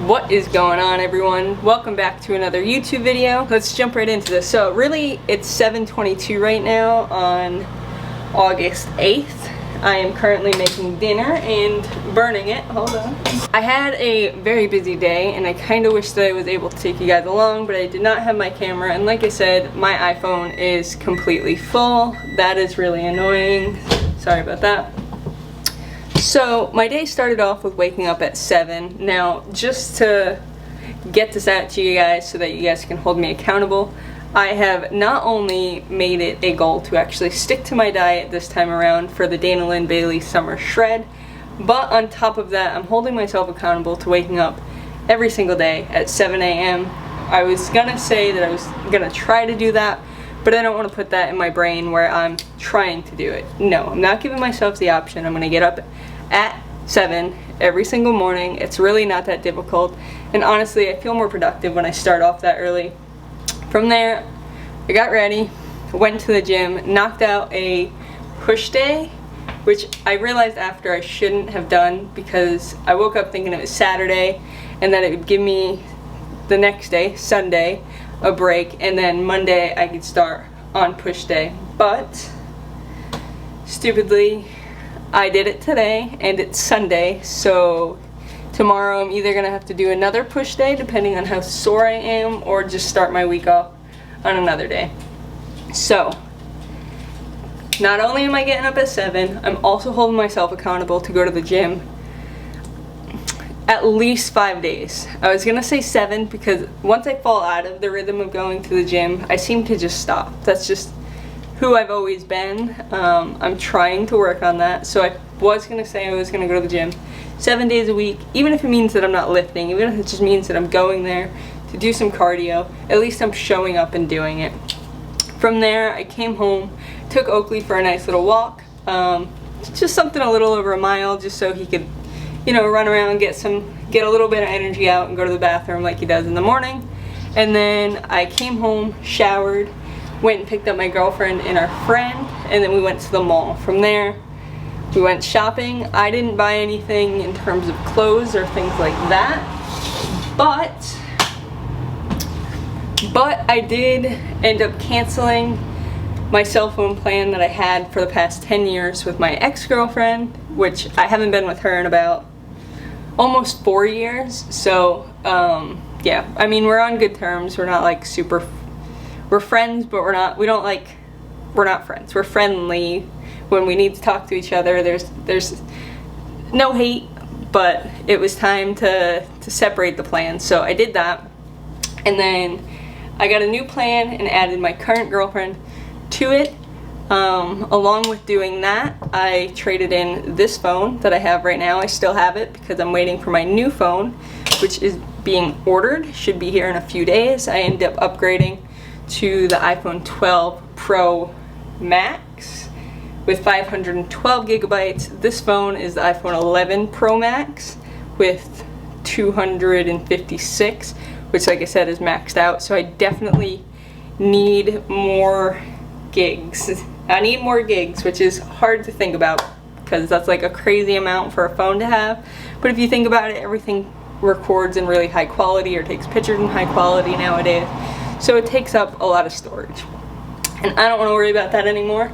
What is going on, everyone? Welcome back to another YouTube video. Let's jump right into this. So really, it's 7:22 right now on August 8th. I am currently making dinner and burning it. Hold on. I had a very busy day and I kind of wish that I was able to take you guys along, but I did not have my camera, and like I said, my iPhone is completely full. That is really annoying. Sorry about that. So my day started off with waking up at 7. Now, just to get this out to you guys so that you guys can hold me accountable, I have not only made it a goal to actually stick to my diet this time around for the Dana Lynn Bailey Summer Shred, but on top of that, I'm holding myself accountable to waking up every single day at 7 a.m. I was gonna say that I was gonna try to do that, but I don't want to put that in my brain where I'm trying to do it. No, I'm not giving myself the option. I'm gonna get up at 7 every single morning. It's really not that difficult, and honestly, I feel more productive when I start off that early. From there, I got ready, went to the gym, knocked out a push day, which I realized after I shouldn't have done because I woke up thinking it was Saturday and that it would give me the next day, Sunday, a break, and then Monday I could start on push day. But stupidly, I did it today and it's Sunday, so tomorrow I'm either gonna have to do another push day depending on how sore I am, or just start my week off on another day. So not only am I getting up at 7, I'm also holding myself accountable to go to the gym at least 5 days. I was gonna say 7 because once I fall out of the rhythm of going to the gym, I seem to just stop. That's just who I've always been. I'm trying to work on that. So I was gonna say I was gonna go to the gym 7 days a week, even if it means that I'm not lifting, even if it just means that I'm going there to do some cardio. At least I'm showing up and doing it. From there, I came home, took Oakley for a nice little walk, just something a little over a mile, just so he could, you know, run around, get a little bit of energy out and go to the bathroom like he does in the morning. And then I came home, showered, went and picked up my girlfriend and our friend, and then we went to the mall. From there, we went shopping. I didn't buy anything in terms of clothes or things like that, but I did end up canceling my cell phone plan that I had for the past 10 years with my ex-girlfriend, which I haven't been with her in about almost 4 years. So yeah, I mean, we're on good terms. We're not like we're friends, but we're not friends. We're friendly. When we need to talk to each other, there's no hate, but it was time to separate the plans. So I did that, and then I got a new plan and added my current girlfriend to it. Along with doing that, I traded in this phone that I have right now. I still have it because I'm waiting for my new phone, which is being ordered. Should be here in a few days. I ended up upgrading to the iPhone 12 Pro Max with 512 gigabytes. This phone is the iPhone 11 Pro Max with 256, which, like I said, is maxed out. So I definitely need more gigs. I need more gigs, which is hard to think about because that's like a crazy amount for a phone to have. But if you think about it, everything records in really high quality or takes pictures in high quality nowadays. So it takes up a lot of storage. And I don't want to worry about that anymore.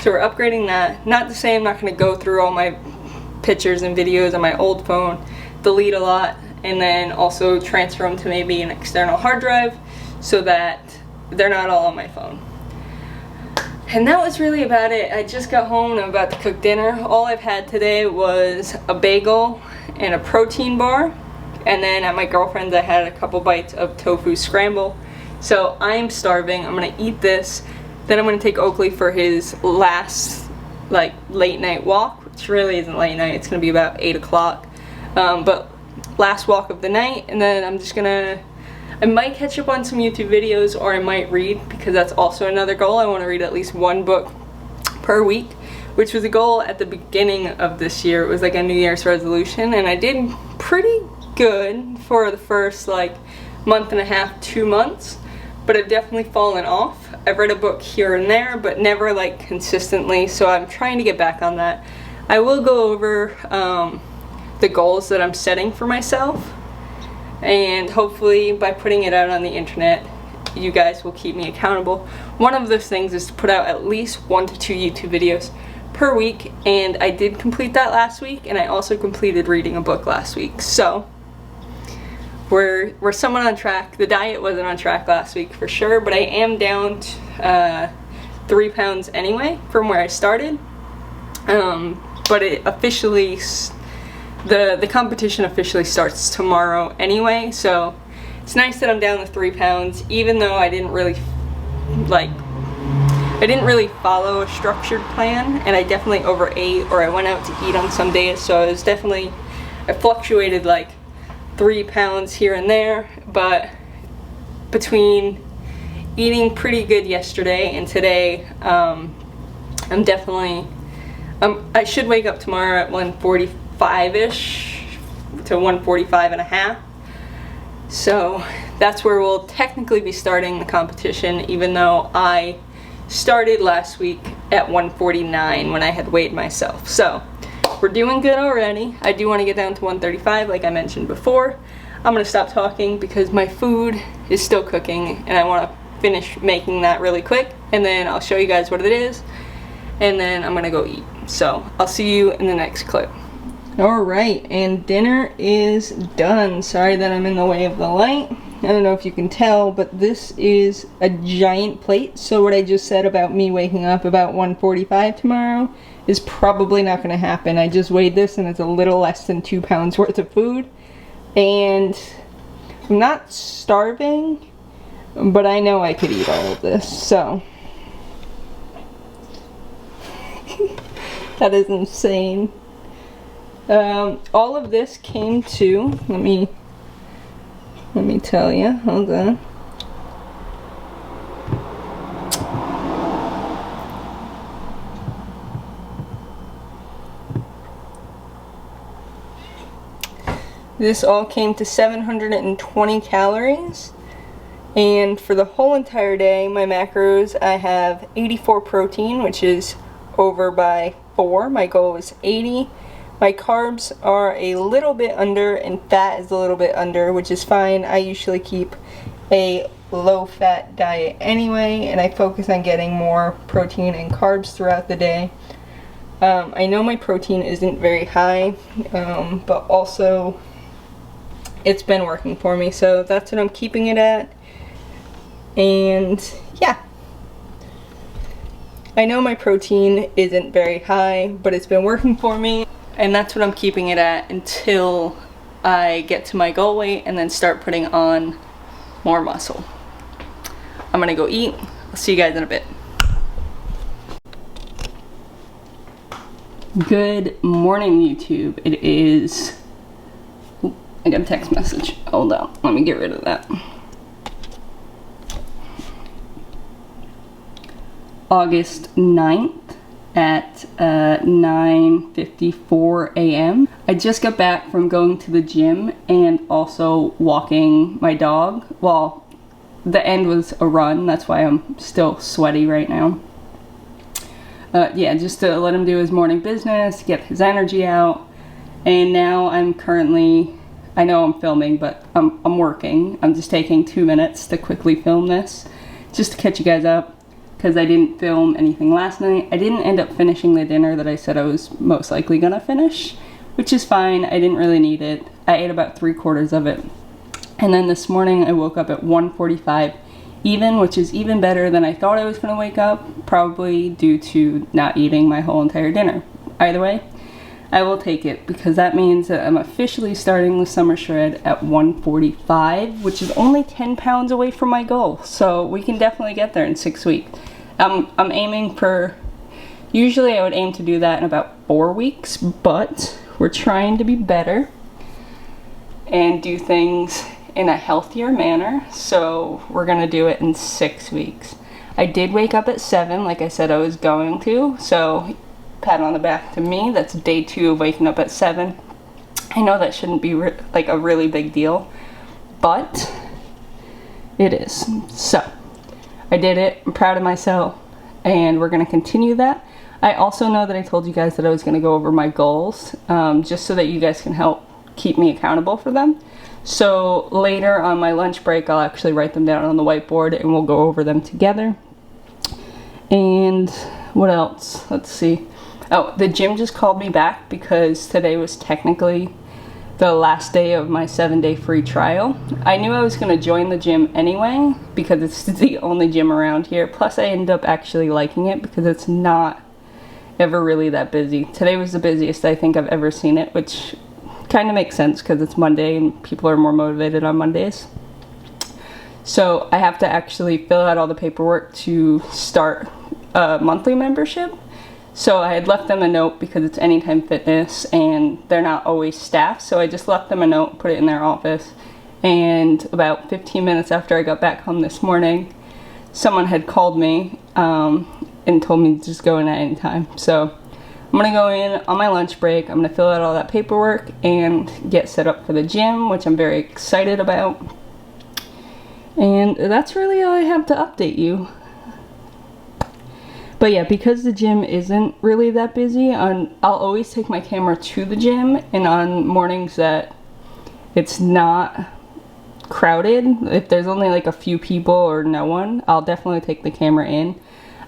So we're upgrading that. Not to say I'm not going to go through all my pictures and videos on my old phone, delete a lot, and then also transfer them to maybe an external hard drive so that they're not all on my phone. And that was really about it. I just got home and I'm about to cook dinner. All I've had today was a bagel and a protein bar. And then at my girlfriend's I had a couple bites of tofu scramble. So I'm starving. I'm gonna eat this. Then I'm gonna take Oakley for his last late night walk, which really isn't late night. It's gonna be about 8 o'clock. But last walk of the night, and then I might catch up on some YouTube videos, or I might read, because that's also another goal. I want to read at least one book per week, which was a goal at the beginning of this year. It was like a New Year's resolution, and I did pretty good for the first month and a half, 2 months, but I've definitely fallen off. I've read a book here and there, but never consistently, so I'm trying to get back on that. I will go over the goals that I'm setting for myself and hopefully by putting it out on the internet, you guys will keep me accountable. One of those things is to put out at least 1 to 2 YouTube videos per week, and I did complete that last week, and I also completed reading a book last week. So we're somewhat on track. The diet wasn't on track last week for sure, but I am down 3 pounds anyway from where I started. But it officially, the competition officially starts tomorrow anyway, so it's nice that I'm down to 3 pounds, even though I didn't really follow a structured plan, and I definitely overate, or I went out to eat on some days, so I fluctuated like 3 pounds here and there, but between eating pretty good yesterday and today, I'm definitely, I should wake up tomorrow at 145-ish to 145 and a half. So that's where we'll technically be starting the competition, even though I started last week at 149 when I had weighed myself. So we're doing good already. I do want to get down to 135 like I mentioned before. I'm going to stop talking because my food is still cooking and I want to finish making that really quick, and then I'll show you guys what it is, and then I'm going to go eat. So I'll see you in the next clip. Alright, and dinner is done. Sorry that I'm in the way of the light. I don't know if you can tell, but this is a giant plate. So what I just said about me waking up about 145 tomorrow is probably not going to happen. I just weighed this and it's a little less than 2 pounds worth of food. And I'm not starving, but I know I could eat all of this, so. That is insane. All of this came to, let me tell you, hold on. This all came to 720 calories, and for the whole entire day, my macros, I have 84 protein, which is over by 4. My goal is 80. My carbs are a little bit under, and fat is a little bit under, which is fine. I usually keep a low-fat diet anyway, and I focus on getting more protein and carbs throughout the day. I know my protein isn't very high, but also it's been working for me, so that's what I'm keeping it at. And yeah, I know my protein isn't very high, but it's been working for me. And that's what I'm keeping it at until I get to my goal weight and then start putting on more muscle. I'm gonna go eat. I'll see you guys in a bit. Good morning, YouTube. It is, I got a text message. Hold on, let me get rid of that. August 9th. At 9:54 a.m. I just got back from going to the gym and also walking my dog. Well, the end was a run, that's why I'm still sweaty right now. Yeah, just to let him do his morning business, get his energy out. And now I'm currently, I know I'm filming, but I'm working. I'm just taking 2 minutes to quickly film this, just to catch you guys up, because I didn't film anything last night. I didn't end up finishing the dinner that I said I was most likely gonna finish, which is fine. I didn't really need it. I ate about 3/4 of it. And then this morning I woke up at 1:45 even, which is even better than I thought I was gonna wake up, probably due to not eating my whole entire dinner. Either way, I will take it, because that means that I'm officially starting the summer shred at 145, which is only 10 pounds away from my goal. So we can definitely get there in 6 weeks. I'm aiming for, usually I would aim to do that in about 4 weeks, but we're trying to be better and do things in a healthier manner. So we're gonna do it in 6 weeks. I did wake up at 7, like I said I was going to, so pat on the back to me. That's day 2 of waking up at 7. I know that shouldn't be like a really big deal, but it is. So I did it. I'm proud of myself, and we're gonna continue that. I also know that I told you guys that I was gonna go over my goals, just so that you guys can help keep me accountable for them. So later on my lunch break, I'll actually write them down on the whiteboard and we'll go over them together. And what else? Let's see. Oh, the gym just called me back because today was technically the last day of my 7-day free trial. I knew I was going to join the gym anyway because it's the only gym around here. Plus I ended up actually liking it because it's not ever really that busy. Today was the busiest I think I've ever seen it, which kind of makes sense because it's Monday and people are more motivated on Mondays. So I have to actually fill out all the paperwork to start a monthly membership. So I had left them a note because it's Anytime Fitness and they're not always staffed. So I just left them a note, put it in their office. And about 15 minutes after I got back home this morning, someone had called me and told me to just go in at any time. So I'm gonna go in on my lunch break. I'm gonna fill out all that paperwork and get set up for the gym, which I'm very excited about. And that's really all I have to update you. But yeah, because the gym isn't really that busy, I'll always take my camera to the gym, and on mornings that it's not crowded, if there's only like a few people or no one, I'll definitely take the camera in.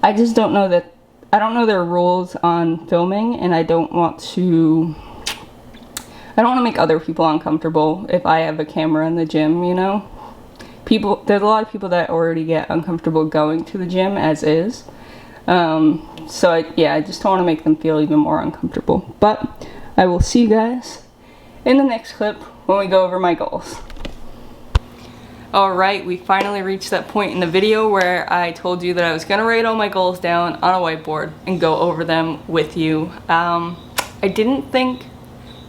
I just don't know their rules on filming, and I don't want to make other people uncomfortable if I have a camera in the gym, you know? There's a lot of people that already get uncomfortable going to the gym as is. So I just don't want to make them feel even more uncomfortable. But I will see you guys in the next clip when we go over my goals. Alright, we finally reached that point in the video where I told you that I was going to write all my goals down on a whiteboard and go over them with you. I didn't think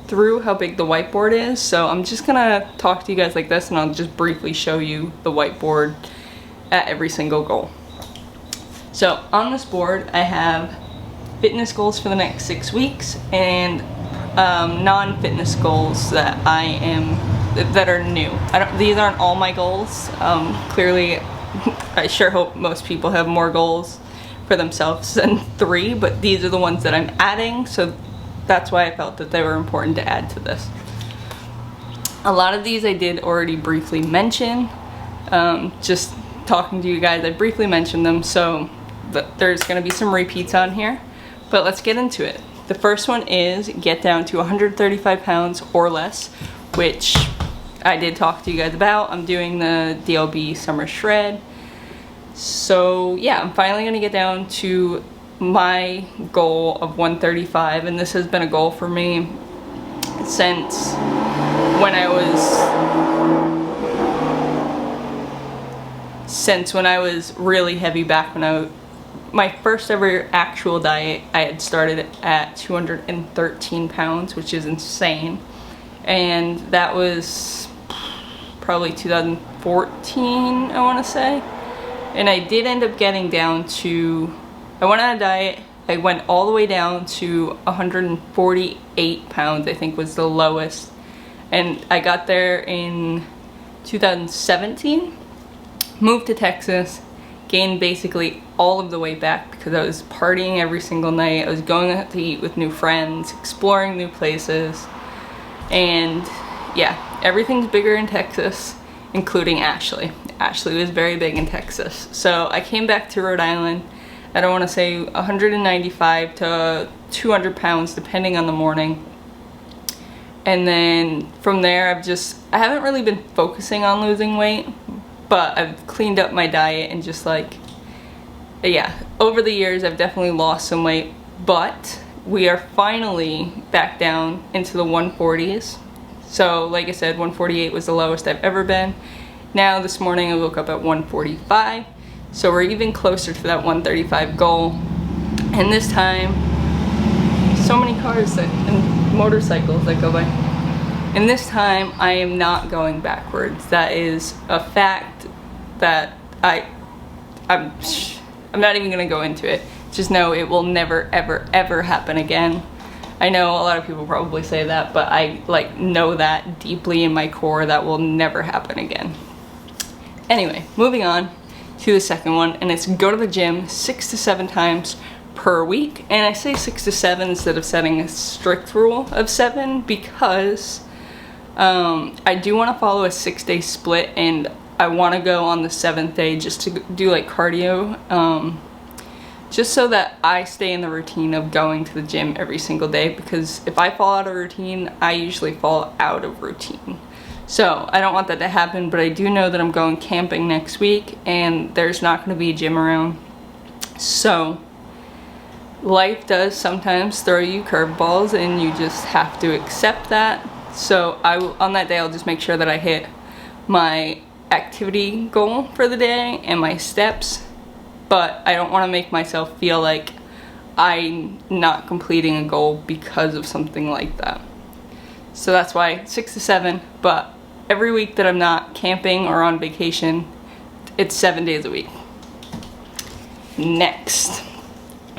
through how big the whiteboard is, so I'm just going to talk to you guys like this and I'll just briefly show you the whiteboard at every single goal. So on this board I have fitness goals for the next 6 weeks and non-fitness goals that are new. These aren't all my goals. Clearly, I sure hope most people have more goals for themselves than 3, but these are the ones that I'm adding, so that's why I felt that they were important to add to this. A lot of these I did already briefly mention. Just talking to you guys, I briefly mentioned them, so there's going to be some repeats on here, but let's get into it. The first one is get down to 135 pounds or less, which I did talk to you guys about. I'm doing the DLB Summer Shred. So yeah, I'm finally going to get down to my goal of 135, and this has been a goal for me since when I was really heavy, back when my first ever actual diet, I had started at 213 pounds, which is insane. And that was probably 2014, I want to say. And I did end up getting down to, I went on a diet, I went all the way down to 148 pounds, I think was the lowest. And I got there in 2017, moved to Texas, gained basically all of the weight back because I was partying every single night. I was going out to eat with new friends, exploring new places, and yeah, everything's bigger in Texas, including Ashley. Ashley was very big in Texas. So I came back to Rhode Island at, I want to say 195 to 200 pounds depending on the morning. And then from there I haven't really been focusing on losing weight, but I've cleaned up my diet and just yeah, over the years I've definitely lost some weight, but we are finally back down into the 140s. So like I said, 148 was the lowest I've ever been. Now this morning I woke up at 145, so we're even closer to that 135 goal. And this time, so many cars and motorcycles that go by. And this time I am not going backwards. That is a fact that I'm not even gonna go into it. Just know it will never ever ever happen again. I know a lot of people probably say that, but I know that deeply in my core that will never happen again. Anyway, moving on to the second one, and it's go to the gym 6 to 7 times per week. And I say 6 to 7 instead of setting a strict rule of 7 because I do want to follow a 6-day split, and I want to go on the 7th day just to do like cardio, just so that I stay in the routine of going to the gym every single day, because if I fall out of routine, I usually fall out of routine. So I don't want that to happen, but I do know that I'm going camping next week and there's not going to be a gym around. So life does sometimes throw you curveballs and you just have to accept that. So on that day, I'll just make sure that I hit my activity goal for the day and my steps, but I don't want to make myself feel like I'm not completing a goal because of something like that. So that's why 6 to 7, but every week that I'm not camping or on vacation, it's 7 days a week. Next,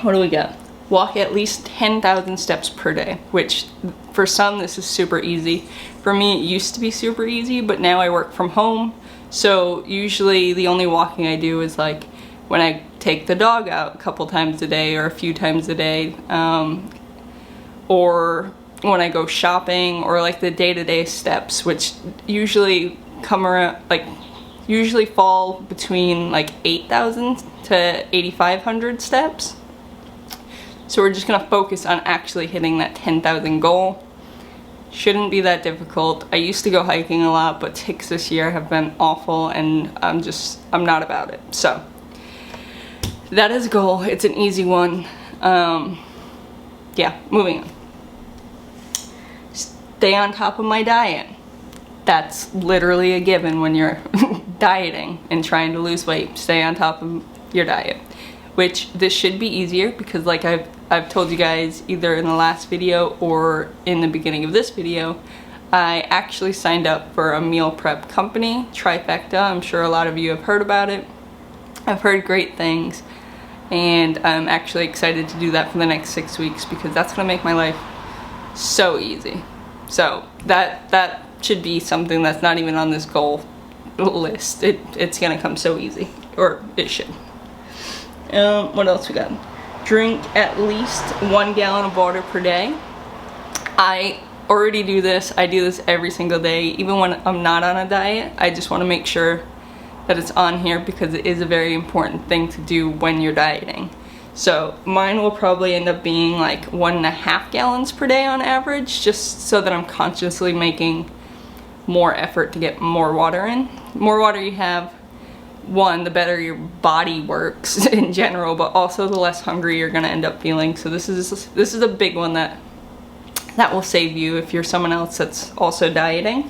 what do we got? Walk at least 10,000 steps per day, which for some this is super easy. For me, it used to be super easy, but now I work from home. So usually the only walking I do is like when I take the dog out a couple times a day or a few times a day, or when I go shopping, or like the day-to-day steps, which usually come around, like usually fall between like 8,000 to 8,500 steps. So we're just gonna focus on actually hitting that 10,000 goal. Shouldn't be that difficult. I used to go hiking a lot, but ticks this year have been awful and I'm not about it. So that is a goal. It's an easy one. Yeah, moving on. Stay on top of my diet. That's literally a given when you're dieting and trying to lose weight. Stay on top of your diet. Which this should be easier because like I've told you guys either in the last video or in the beginning of this video, I actually signed up for a meal prep company, Trifecta. I'm sure a lot of you have heard about it. I've heard great things, and I'm actually excited to do that for the next 6 weeks because that's gonna make my life so easy. So that should be something that's not even on this goal list. It's gonna come so easy, or it should. What else we got? Drink at least 1 gallon of water per day. I already do this. I do this every single day, even when I'm not on a diet. I just want to make sure that it's on here because it is a very important thing to do when you're dieting. So mine will probably end up being like 1.5 gallons per day on average, just so that I'm consciously making more effort to get more water in. The more water you have, one, the better your body works in general, but also the less hungry you're gonna end up feeling. So this is a big one that will save you if you're someone else that's also dieting.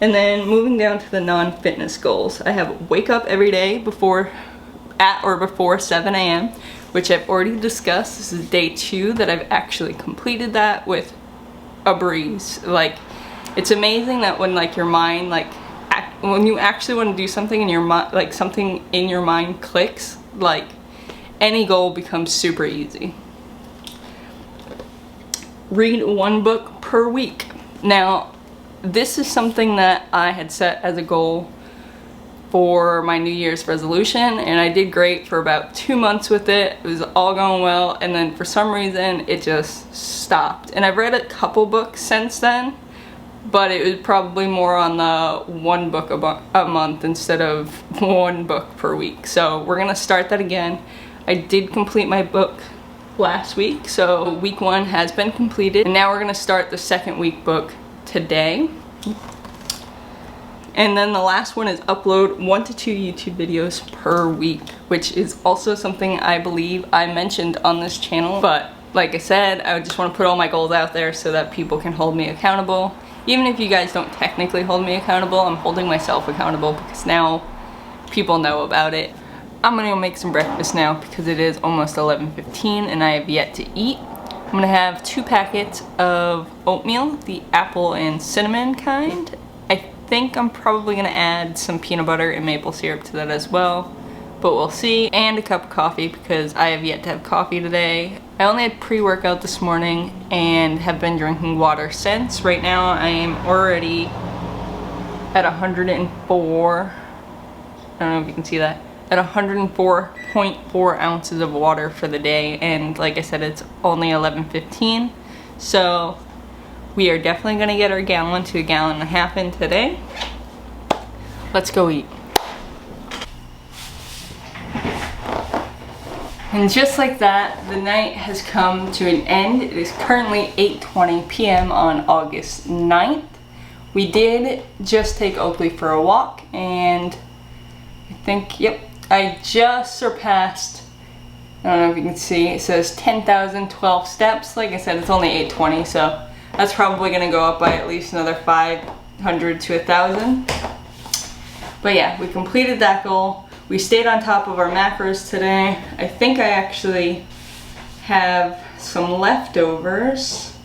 And then moving down to the non-fitness goals, I have wake up every day at or before 7 a.m., which I've already discussed. This is day 2 that I've actually completed that with a breeze. Like, it's amazing that when like your mind, like when you actually want to do something and your mind, like something in your mind clicks, like any goal becomes super easy. Read 1 book per week. Now, this is something that I had set as a goal for my New Year's resolution, and I did great for about 2 months with it. It was all going well, and then for some reason it just stopped. And I've read a couple books since then, but it was probably more on the 1 book a month instead of 1 book per week. So we're gonna start that again. I did complete my book last week, so week 1 has been completed, and now we're gonna start the 2nd week book today. And then the last one is upload 1 to 2 YouTube videos per week, which is also something I believe I mentioned on this channel. But like I said, I just want to put all my goals out there so that people can hold me accountable. Even if you guys don't technically hold me accountable, I'm holding myself accountable because now people know about it. I'm gonna go make some breakfast now because it is almost 11:15 and I have yet to eat. I'm gonna have 2 packets of oatmeal, the apple and cinnamon kind. I think I'm probably gonna add some peanut butter and maple syrup to that as well, but we'll see. And a cup of coffee because I have yet to have coffee today. I only had pre-workout this morning and have been drinking water since. Right now I am already at 104, I don't know if you can see that, at 104.4 ounces of water for the day, and like I said, it's only 11:15, so we are definitely gonna get our gallon to a gallon and a half in today. Let's go eat. And just like that, the night has come to an end. It is currently 8:20 p.m. on August 9th. We did just take Oakley for a walk, and I think, yep, I just surpassed, I don't know if you can see, it says 10,012 steps. Like I said, it's only 8:20, so that's probably gonna go up by at least another 500 to 1,000. But yeah, we completed that goal. We stayed on top of our macros today. I think I actually have some leftovers.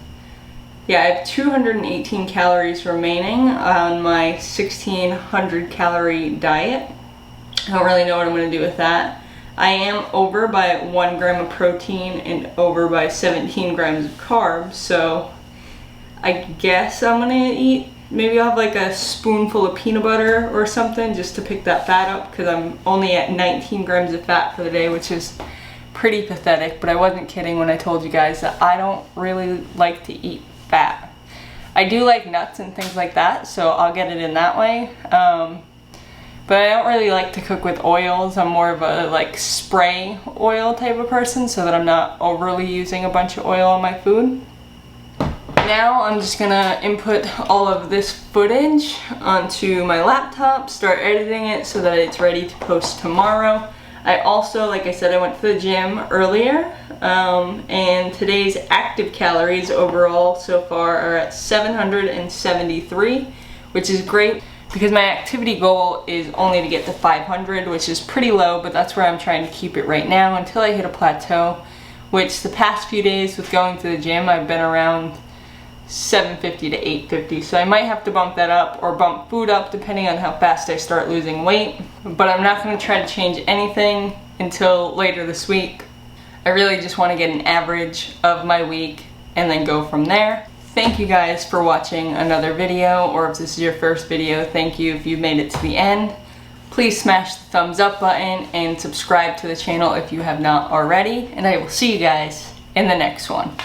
Yeah, I have 218 calories remaining on my 1,600 calorie diet. I don't really know what I'm gonna do with that. I am over by 1 gram of protein and over by 17 grams of carbs, so I guess I'm gonna eat, maybe I'll have like a spoonful of peanut butter or something just to pick that fat up, because I'm only at 19 grams of fat for the day, which is pretty pathetic, but I wasn't kidding when I told you guys that I don't really like to eat fat. I do like nuts and things like that, so I'll get it in that way. But I don't really like to cook with oils. I'm more of a like spray oil type of person, so that I'm not overly using a bunch of oil on my food. Now I'm just gonna input all of this footage onto my laptop, start editing it so that it's ready to post tomorrow. I also, like I said, I went to the gym earlier, and today's active calories overall so far are at 773, which is great because my activity goal is only to get to 500, which is pretty low, but that's where I'm trying to keep it right now until I hit a plateau, which the past few days with going to the gym, I've been around 750 to 850, so I might have to bump that up or bump food up depending on how fast I start losing weight, but I'm not going to try to change anything until later this week. I really just want to get an average of my week and then go from there. Thank you guys for watching another video, or if this is your first video, thank you if you made it to the end. Please smash the thumbs up button and subscribe to the channel if you have not already, and I will see you guys in the next one.